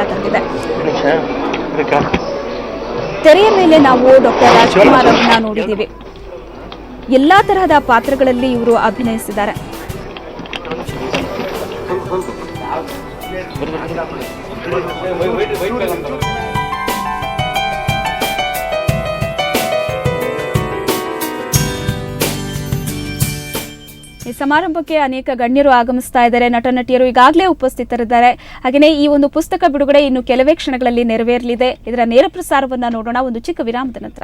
ಅಂತ ತಂದಿದೆ. ತೆರೆಯ ಮೇಲೆ ನಾವು ಡಾಕ್ಟರ್ ರಾಜ್ಕುಮಾರ್ ಅವರನ್ನ ನೋಡಿದ್ದೀವಿ. ಎಲ್ಲಾ ತರಹದ ಪಾತ್ರಗಳಲ್ಲಿ ಇವರು ಅಭಿನಯಿಸಿದ್ದಾರೆ. ಈ ಸಮಾರಂಭಕ್ಕೆ ಅನೇಕ ಗಣ್ಯರು ಆಗಮಿಸ್ತಾ ಇದ್ದಾರೆ. ನಟ ನಟಿಯರು ಈಗಾಗಲೇ ಉಪಸ್ಥಿತರಿದ್ದಾರೆ. ಹಾಗೆಯೇ ಈ ಒಂದು ಪುಸ್ತಕ ಬಿಡುಗಡೆ ಇನ್ನು ಕೆಲವೇ ಕ್ಷಣಗಳಲ್ಲಿ ನೆರವೇರಲಿದೆ. ಇದರ ನೇರ ಪ್ರಸಾರವನ್ನ ನೋಡೋಣ ಒಂದು ಚಿಕ್ಕ ವಿರಾಮದ ನಂತರ.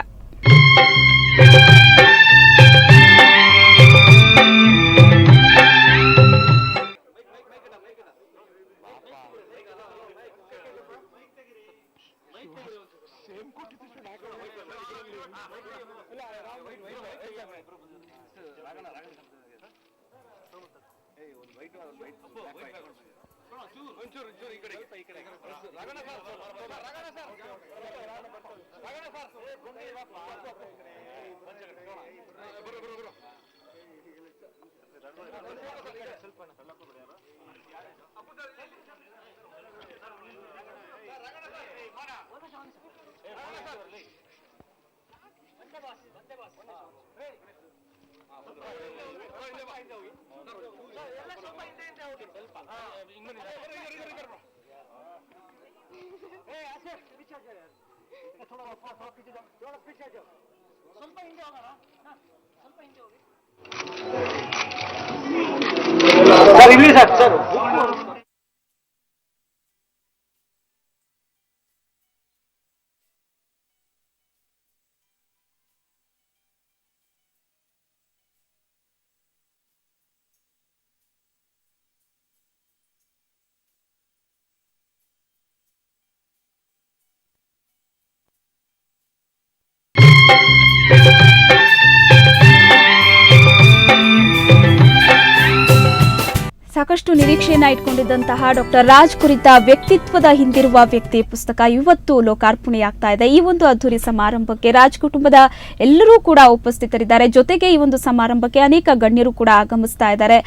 ಸಾಕಷ್ಟು ನಿರೀಕ್ಷೆಯನ್ನ ಇಟ್ಕೊಂಡಿದ್ದಂತಹ ಡಾಕ್ಟರ್ ರಾಜ್ ಕುರಿತ ವ್ಯಕ್ತಿತ್ವದ ಹಿಂದಿರುವ ವ್ಯಕ್ತಿ ಪುಸ್ತಕ ಇವತ್ತು ಲೋಕಾರ್ಪಣೆಯಾಗ್ತಾ ಇದೆ. ಈ ಒಂದು ಅದ್ದೂರಿ ಸಮಾರಂಭಕ್ಕೆ ರಾಜ್ ಕುಟುಂಬದ ಎಲ್ಲರೂ ಕೂಡ ಉಪಸ್ಥಿತರಿದ್ದಾರೆ. ಜೊತೆಗೆ ಈ ಒಂದು ಸಮಾರಂಭಕ್ಕೆ ಅನೇಕ ಗಣ್ಯರು ಕೂಡ ಆಗಮಿಸ್ತಾ ಇದ್ದಾರೆ.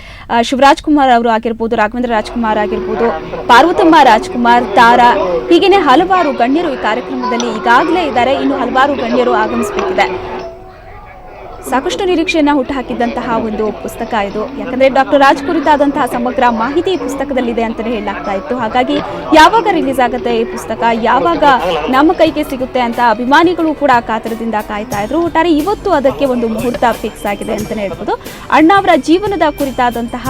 ಶಿವರಾಜ್ ಕುಮಾರ್ ಅವರು ಆಗಿರ್ಬೋದು, ರಾಘವೇಂದ್ರ ರಾಜ್ಕುಮಾರ್ ಆಗಿರ್ಬೋದು, ಪಾರ್ವತಮ್ಮ ರಾಜ್ಕುಮಾರ್, ತಾರಾ, ಹೀಗೇನೆ ಹಲವಾರು ಗಣ್ಯರು ಈ ಕಾರ್ಯಕ್ರಮದಲ್ಲಿ ಈಗಾಗಲೇ ಇದ್ದಾರೆ. ಇನ್ನು ಹಲವಾರು ಗಣ್ಯರು ಆಗಮಿಸಬೇಕಿದೆ. ಸಾಕಷ್ಟು ನಿರೀಕ್ಷೆಯನ್ನ ಹುಟ್ಟುಹಾಕಿದ್ದಂತಹ ಒಂದು ಪುಸ್ತಕ ಇದು. ಯಾಕಂದ್ರೆ ಡಾಕ್ಟರ್ ರಾಜ್ ಕುರಿತಾದಂತಹ ಸಮಗ್ರ ಮಾಹಿತಿ ಈ ಪುಸ್ತಕದಲ್ಲಿದೆ ಅಂತಲೇ ಹೇಳಲಾಗ್ತಾ ಇತ್ತು. ಹಾಗಾಗಿ ಯಾವಾಗ ರಿಲೀಸ್ ಆಗುತ್ತೆ ಈ ಪುಸ್ತಕ, ಯಾವಾಗ ನಮ್ಮ ಕೈಗೆ ಸಿಗುತ್ತೆ ಅಂತ ಅಭಿಮಾನಿಗಳು ಕೂಡ ಕಾತರದಿಂದ ಕಾಯ್ತಾ ಇದ್ರು. ಒಟ್ಟಾರೆ ಇವತ್ತು ಅದಕ್ಕೆ ಒಂದು ಮುಹೂರ್ತ ಫಿಕ್ಸ್ ಆಗಿದೆ ಅಂತಲೇ ಹೇಳ್ಬೋದು. ಅಣ್ಣ ಅವರ ಜೀವನದ ಕುರಿತಾದಂತಹ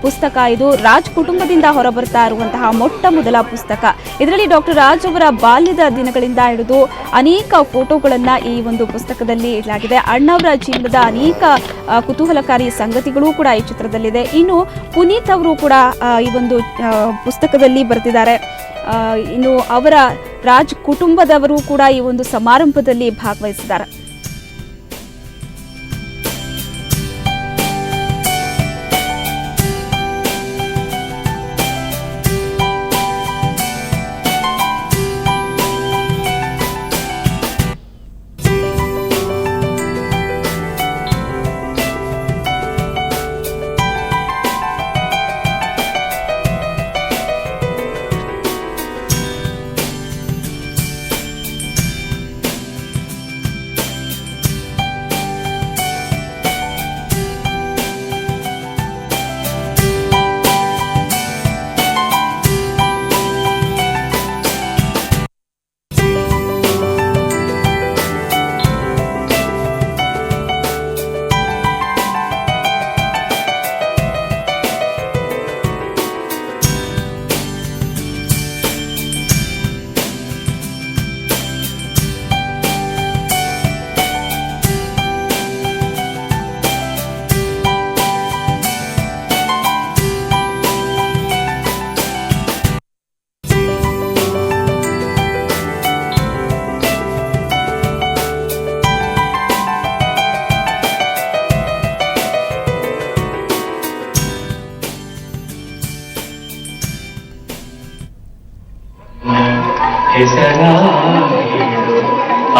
ಪುಸ್ತಕ ಇದು. ರಾಜ್ ಕುಟುಂಬದಿಂದ ಹೊರಬರ್ತಾ ಇರುವಂತಹ ಮೊಟ್ಟ ಮೊದಲ ಪುಸ್ತಕ. ಇದರಲ್ಲಿ ಡಾಕ್ಟರ್ ರಾಜ್ ಅವರ ಬಾಲ್ಯದ ದಿನಗಳಿಂದ ಹಿಡಿದು ಅನೇಕ ಫೋಟೋಗಳನ್ನ ಈ ಒಂದು ಪುಸ್ತಕದಲ್ಲಿ ಇಡಲಾಗಿದೆ. ಅಣ್ಣವರ ಜೀವನದ ಅನೇಕ ಕುತೂಹಲಕಾರಿ ಸಂಗತಿಗಳು ಕೂಡ ಈ ಚಿತ್ರದಲ್ಲಿದೆ. ಇನ್ನು ಪುನೀತ್ ಅವರು ಕೂಡ ಈ ಒಂದು ಪುಸ್ತಕದಲ್ಲಿ ಬರೆದಿದ್ದಾರೆ. ಇನ್ನು ಅವರ ರಾಜ್ ಕುಟುಂಬದವರು ಕೂಡ ಈ ಒಂದು ಸಮಾರಂಭದಲ್ಲಿ ಭಾಗವಹಿಸಿದ್ದಾರೆ.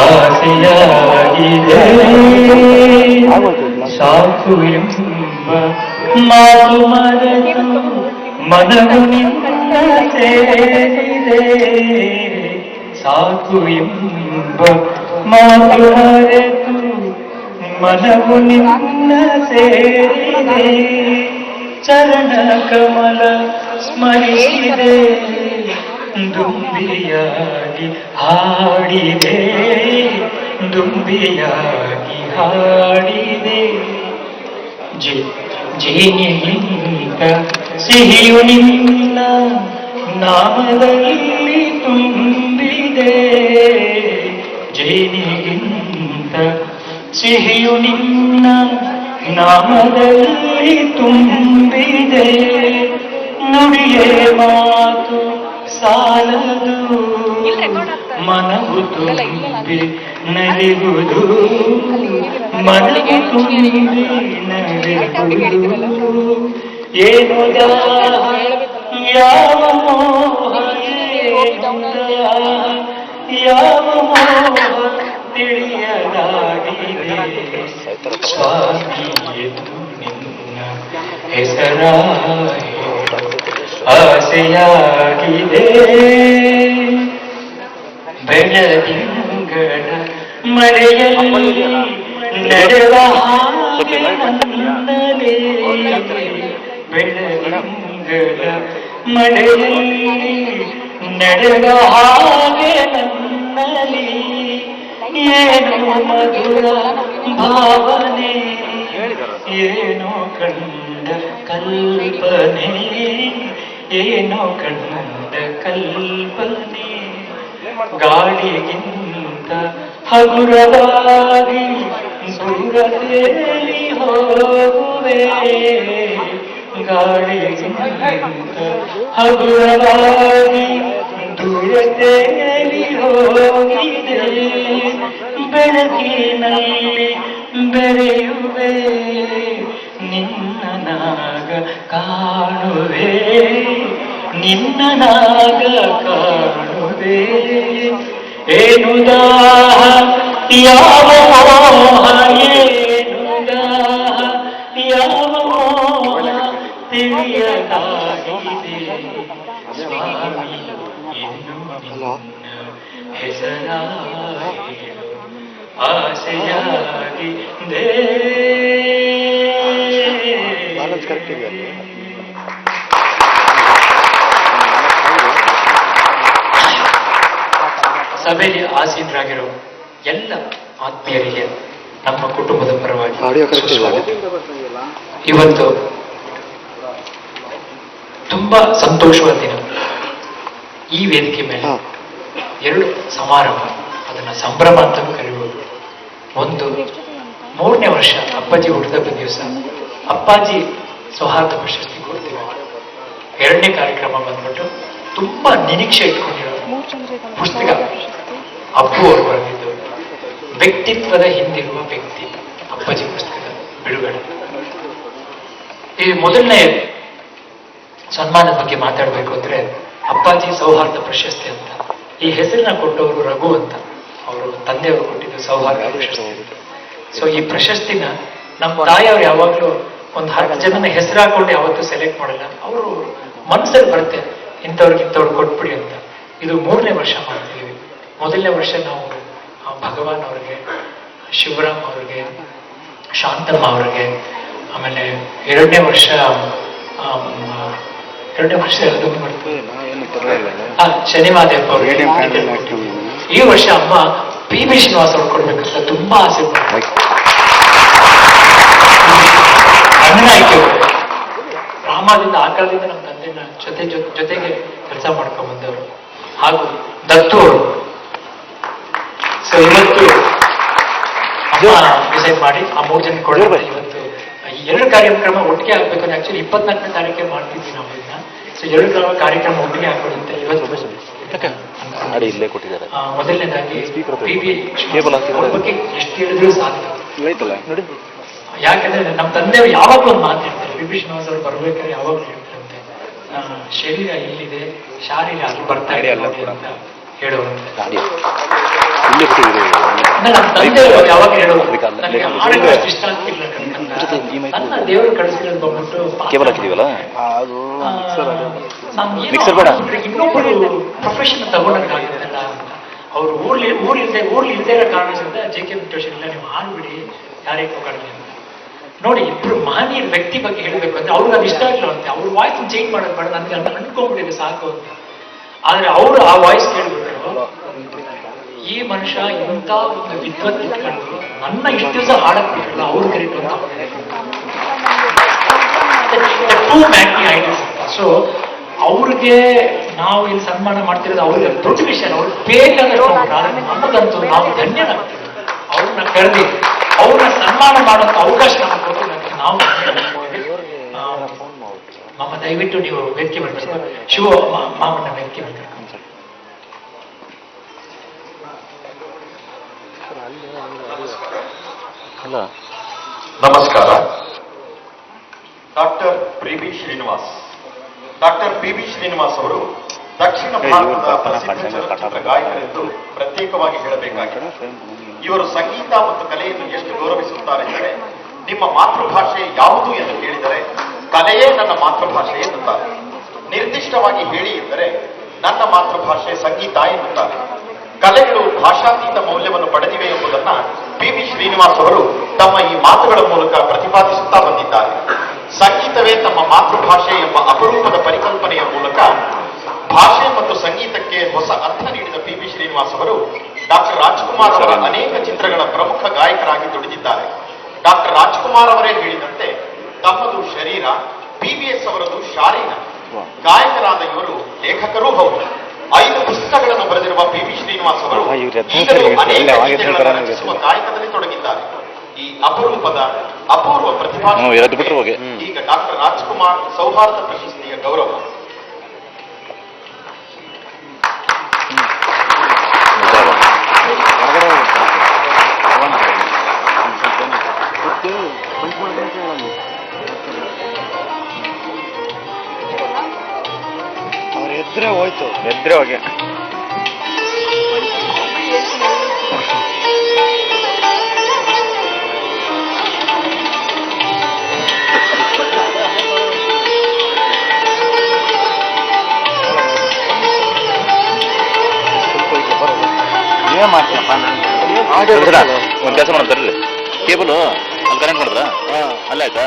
ಆಸೆಯಾಗಿದೆ ಸಾಕು ಎಂಬ ಮಾತು ಮರೆತು ಮನವು ನಿನ್ನ ಸೇರಿ ಸ್ಮರಿಸಿದೆ ಸಾಕು ಎಂಬ ಮಾತು ಮರೆತು ಮನವು ನಿನ್ನ ಸೇರಿದೆ ಚರಣ ಕಮಲ ಸ್ಮರಿಸಿದೆ ದುಂಬಿಯಾಗಿ ಹಾಡಿದೆ ದುಂಬಿಯಾಗಿ ಹಾಡಿದೆ ಜೇನಿಗಿಂತ ಸಿಹಿಯು ನಿನ್ನ ನಾಮದಲ್ಲಿ ತುಂಬಿದೆ ಜೇನಿಗಿಂತ ಸಿಹಿಯು ನಿನ್ನ ನಾಮದಲ್ಲಿ ತುಂಬಿದೆ ನುಡಿಯೇ ಮಾತು ಸಾಲದು ಮನವು ತುಂಬಿ ನಲಿಯುವುದು ಮನವು ತುಂಬಿ ನಲಿಯುವುದು ಏನು ಯಾವ ಮೋಹ ಯಾವ ಮೋಹ ತಿಳಿಯಲಾಗಿದೆ ಸ್ವಾಮಿಯದು ನಿನ್ನ ಹೆಸರಾಗಿ ಆಸೆಯಾಗಿದೆ ಬೆಳದಿಂಗಳ ಮಳೆಯಲ್ಲಿ ನಡೆವ ಹಾಗೆ ನನ್ನಲೇ ಬೆಳದಿಂಗಳ ಮಳೆಯಲ್ಲಿ ನಡೆವ ಹಾಗೆ ನನ್ನಲಿ ಏನೋ ಮಧುರ ಭಾವನೆ ಏನೋ ಕಂಡ ಕಲ್ಪನೆ ಏನೋ ಕಂಡ ಕಲ್ಪನೆ ಗಾಳಿಗಿಂತ ಹಗುರವಾಗಿ ದೂರದಲ್ಲಿ ಹೋಗುವೆ ಗಾಳಿಗಿಂತ ಹಗುರವಾಗಿ ದೂರದಲ್ಲಿ ಹೋಗಿದೆ ಬೆಳಕಿನಲ್ಲಿ ಬೆರೆಯುವೆ ನಿನ್ನ ನಾಗ ಕಾಣುವೆ ನಿನ್ನ ನಾಗ ಕಾಣುವೆ ಏನು ದಾಹ ಯಾವ ಮೋಹ ಏನು ದಾಹ ಯಾವ ಮೋಹ ತಿಳಿಯಲಾಗಿದೆ ಸ್ವಾಮಿ ಇನ್ನು ನಿನ್ನ ಹೆಸರಾಗಿ ಆಸೆಯಾಗಿದೆ ಸಭೆಯಲ್ಲಿ ಆಸೀನರಾಗಿರೋ ಎಲ್ಲ ಆತ್ಮೀಯರಿಗೆ ನಮ್ಮ ಕುಟುಂಬದ ಪರವಾಗಿ ಇವತ್ತು ತುಂಬಾ ಸಂತೋಷವಾದ ದಿನ. ಈ ವೇದಿಕೆ ಮೇಲೆ ಎರಡು ಸಮಾರಂಭ, ಅದನ್ನ ಸಂಭ್ರಮ ಅಂತ ಕರೀಬಹುದು. ಒಂದು 3ನೇ ವರ್ಷ ಅಪ್ಪಾಜಿ ಹುಟ್ಟಿದಬ್ಬ ದಿವಸ ಅಪ್ಪಾಜಿ ಸೌಹಾರ್ದ ಪ್ರಶಸ್ತಿ ಕೊಡ್ತೀವಿ. 2ನೇ ಕಾರ್ಯಕ್ರಮ ಬಂದ್ಬಿಟ್ಟು ತುಂಬಾ ನಿರೀಕ್ಷೆ ಇಟ್ಕೊಂಡಿರೋ ಪುಸ್ತಕ ಅಪ್ಪು ಅವರು ಬರೆದಿದ್ದು ವ್ಯಕ್ತಿತ್ವದ ಹಿಂದಿರುವ ವ್ಯಕ್ತಿ, ಅಪ್ಪಾಜಿ ಪುಸ್ತಕದ ಬಿಡುಗಡೆ. ಈ ಮೊದಲನೇ ಸನ್ಮಾನದ ಬಗ್ಗೆ ಮಾತಾಡಬೇಕು ಅಂದ್ರೆ ಅಪ್ಪಾಜಿ ಸೌಹಾರ್ದ ಪ್ರಶಸ್ತಿ ಅಂತ. ಈ ಹೆಸರನ್ನ ಕೊಟ್ಟವರು ರಘು ಅಂತ, ಅವರು ತಂದೆಯವರು ಕೊಟ್ಟಿದ್ದು ಸೌಹಾರ್ದ ಪ್ರಶಸ್ತಿ. ಸೊ ಈ ಪ್ರಶಸ್ತಿನ ನಮ್ಮ ತಾಯಿಯವ್ರು ಯಾವಾಗ್ಲೂ ಒಂದು 10 ಜನನ ಹೆಸರು ಹಾಕೊಂಡು ಯಾವತ್ತೂ ಸೆಲೆಕ್ಟ್ ಮಾಡಲ್ಲ. ಅವರು ಮನಸ್ಸಲ್ಲಿ ಬರುತ್ತೆ ಇಂಥವ್ರಿಗೆ ಇಂಥವ್ರು ಕೊಟ್ಬಿಡಿ ಅಂತ. ಇದು 3ನೇ ವರ್ಷ ಮಾಡ್ತೀವಿ. 1ನೇ ವರ್ಷ ನಾವು ಭಗವಾನ್ ಅವ್ರಿಗೆ, ಶಿವರಾಮ್ ಅವ್ರಿಗೆ, ಶಾಂತಮ್ಮ ಅವ್ರಿಗೆ, ಆಮೇಲೆ 2ನೇ ವರ್ಷ ಯಾವ್ದು ಮಾಡ್ತೀವಿ ಶನಿವಾದೇವ್ ಅವ್ರಿಗೆ. ಈ ವರ್ಷ ಅಮ್ಮ PB ಶ್ರೀನಿವಾಸ್ ಅವ್ರು ಕೊಡ್ಬೇಕಂತ ತುಂಬಾ ಆಸೆ ಪಡ್ತಾರೆ. ಅಣ್ಣ ಆಯ್ಕೆ ರಾಮದಿಂದ ಆ ಕಾಲದಿಂದ ನಮ್ಮ ತಂದೆನ ಜೊತೆಗೆ ಕೆಲಸ ಮಾಡ್ಕೊಂಡ್ ಬಂದವರು. ಹಾಗೂ ದತ್ತು ಅವರು. ಸೊ ಇವತ್ತು ಡಿಸೈಡ್ ಮಾಡಿ ಆ 3 ಜನ ಕೊಡಬೇಕು. ಇವತ್ತು ಈ 2 ಕಾರ್ಯಕ್ರಮ ಒಟ್ಟಿಗೆ ಆಗ್ಬೇಕು. ಆಕ್ಚುಲಿ 24ನೇ ತಾರೀಕೆ ಮಾಡ್ತಿದ್ವಿ ನಾವು ಇದನ್ನ. ಸೊ 2 ಕಾರ್ಯಕ್ರಮ ಒಟ್ಟಿಗೆ ಹಾಕೊಳ್ಳುತ್ತೆ ಇವತ್ತು. ಮೊದಲನೇದಾಗಿ PB ಬಗ್ಗೆ ಎಷ್ಟು ಹೇಳಿದ್ರು ಸಾಧ್ಯ. ಯಾಕಂದ್ರೆ ನಮ್ಮ ತಂದೆಯವರು ಯಾವಾಗಲೂ ಒಂದು ಮಾತಿರ್ತಾರೆ, PB ಶ್ರೀನಿವಾಸ್ ಅವರು ಬರ್ಬೇಕಾದ್ರೆ ಯಾವಾಗಲೂ ಹೇಳ್ತಾರಂತೆ, ಶರೀರ ಇಲ್ಲಿದೆ, ಶಾರೀರ ಅಲ್ಲಿ ಬರ್ತಾ ಇದೆ ಅಂತ ಹೇಳೋರಂತೆ. ನನ್ನ ತಂದೆಯವರು ಯಾವಾಗ ಹೇಳೋದು ನನಗೆ ಹಾಡುಗಳು ಇಷ್ಟ ಆಗ್ತಿಲ್ಲ ನನ್ನ ದೇವರು ಕಳಿಸಿರೋದು ಬಂದ್ಬಿಟ್ಟು ಇನ್ನೊಬ್ಬರು ಪ್ರೊಫೆಷನ್ ತಗೊಂಡಂಗಾಗುತ್ತಲ್ಲ. ಅವ್ರು ಊರ್ಲಿ ಇಲ್ದೇ ಇರೋ ಕಾರಣದಿಂದ JK ವೆಂಕಟೇಶ್ ಇಲ್ಲ ನೀವು ಹಾಡ್ಬಿಡಿ ಯಾರೇ ಹೋಗಾಡಲಿ ಅಂತ. ನೋಡಿ, ಇಬ್ರು ಮಹನೀಯ ವ್ಯಕ್ತಿ ಬಗ್ಗೆ ಹೇಳಬೇಕು ಅಂದ್ರೆ ಅವ್ರಿಗೆ ಅದು ಇಷ್ಟ ಆಗಿಲ್ಲ ಅಂತೆ. ಅವ್ರ ವಾಯ್ಸ್ ಚೇಂಜ್ ಮಾಡೋದು ಬೇಡ, ನನಗೆ ಅಂತ ಅನ್ಕೊಂಡ್ಬಿಟ್ಟಿದೆ ಸಾಕು ಅಂತ. ಆದ್ರೆ ಅವರು ಆ ವಾಯ್ಸ್ ಕೇಳ್ಬಿಟ್ಟು ಈ ಮನುಷ್ಯ ಇಂಥ ಒಂದು ವಿದ್ವತ್ ಇಟ್ಕೊಂಡು ನನ್ನ ಇಷ್ಟು ದಿವಸ ಹಾಡಕ್ ಬಿಟ್ಟಿಲ್ಲ ಅವ್ರು ಕರೀತು ಅಂತ. ಸೊ ಅವ್ರಿಗೆ ನಾವು ಇಲ್ಲಿ ಸನ್ಮಾನ ಮಾಡ್ತಿರೋದು ಅವ್ರಿಗೆ ದೊಡ್ಡ ವಿಷಯ, ಅವ್ರಿಗೆ ಬೇಕಾದಷ್ಟು ನಮಗಂತೂ ನಾವು ಧನ್ಯರಾಗ್ತೀವಿ. ಅವ್ರನ್ನ ಕರೆದಿ ಅವ್ರನ್ನ ಸನ್ಮಾನ ಮಾಡೋಂಥ ಅವಕಾಶ ನಮಗೆ ಕೊಟ್ಟಿದ್ದಕ್ಕೆ ನಾವು ಮಾಮ ದಯವಿಟ್ಟು ನೀವು ವೇದಿಕೆ ಬರ್ತಾರೆ. ಶಿವ ಮಾಮನ ವೇದಿಕೆ ಬರ್ತಾರೆ. ನಮಸ್ಕಾರ. Doctor PB Srinivas. Doctor PB Srinivas ಅವರು ದಕ್ಷಿಣ ಭಾರತದ ಪ್ರಸಿದ್ಧ ಚಲನಚಿತ್ರ ಗಾಯಕರೆಂದು ಪ್ರತ್ಯೇಕವಾಗಿ ಹೇಳಬೇಕಾಗಿದೆ. ಇವರು ಸಂಗೀತ ಮತ್ತು ಕಲೆಯನ್ನು ಎಷ್ಟು ಗೌರವಿಸುತ್ತಾರೆ ಎಂದರೆ, ನಿಮ್ಮ ಮಾತೃಭಾಷೆ ಯಾವುದು ಎಂದು ಕೇಳಿದರೆ ಕಲೆಯೇ ನನ್ನ ಮಾತೃಭಾಷೆ ಎನ್ನುತ್ತಾರೆ. ನಿರ್ದಿಷ್ಟವಾಗಿ ಹೇಳಿ ಎಂದರೆ ನನ್ನ ಮಾತೃಭಾಷೆ ಸಂಗೀತ ಎನ್ನುತ್ತಾರೆ. ಕಲೆಗಳು ಭಾಷಾತೀತ ಮೌಲ್ಯವನ್ನು ಪಡೆದಿವೆ ಎಂಬುದನ್ನು PB ಶ್ರೀನಿವಾಸ್ ಅವರು ತಮ್ಮ ಈ ಮಾತುಗಳ ಮೂಲಕ ಪ್ರತಿಪಾದಿಸುತ್ತಾ ಬಂದಿದ್ದಾರೆ. ಸಂಗೀತವೇ ತಮ್ಮ ಮಾತೃಭಾಷೆ ಎಂಬ ಅಪರೂಪದ ಪರಿಕಲ್ಪನೆಯ ಮೂಲಕ ಭಾಷೆ ಮತ್ತು ಸಂಗೀತಕ್ಕೆ ಹೊಸ ಅರ್ಥ ನೀಡಿದ PB ಶ್ರೀನಿವಾಸ್ ಅವರು ಡಾಕ್ಟರ್ ರಾಜ್ಕುಮಾರ್ ಅವರ ಅನೇಕ ಚಿತ್ರಗಳ ಪ್ರಮುಖ ಗಾಯಕರಾಗಿ ದುಡಿದಿದ್ದಾರೆ. ಡಾಕ್ಟರ್ ರಾಜ್ಕುಮಾರ್ ಅವರೇ ಹೇಳಿದಂತೆ ತಮ್ಮದು ಶರೀರ, PBS ಅವರದು ಶಾರೀರ. ಗಾಯಕರಾದ ಇವರು ಲೇಖಕರೂ ಹೌದು. 5 ಪುಸ್ತಕಗಳನ್ನು ಬರೆದಿರುವ PB ಶ್ರೀನಿವಾಸ್ ಅವರು ಈಗಲೂ ಅನೇಕ ಗೀತೆಗಳನ್ನು ರಚಿಸುವ ಗಾಯಕದಲ್ಲಿ ತೊಡಗಿದ್ದಾರೆ. ಈ ಅಪರೂಪದ ಅಪೂರ್ವ ಪ್ರತಿಭಾ ಈಗ ಡಾಕ್ಟರ್ ರಾಜ್ಕುಮಾರ್ ಸೌಹಾರ್ದ ಪ್ರಶಸ್ತಿಯ ಗೌರವ. ಅವ್ರು ಎದ್ರೆ ಹೋಯ್ತು, ಎದ್ರೆ ಹೋಗಿ ಏನ್ ಮಾಡ್ತೀಯಪ್ಪ? ಒಂದು ಕೆಲಸ ಮಾಡೋದು ತರ್ರಿ, ಕೇಬಲ್ ಅಲ್ಲಿ ಕನೆಕ್ಟ್ ಮಾಡಿದ್ರ ಅಲ್ಲ ಆಯ್ತಾ?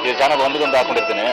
ಈ ಚಾನಲ್ ಒಂದೊಂದು ಹಾಕೊಂಡಿರ್ತೀನಿ.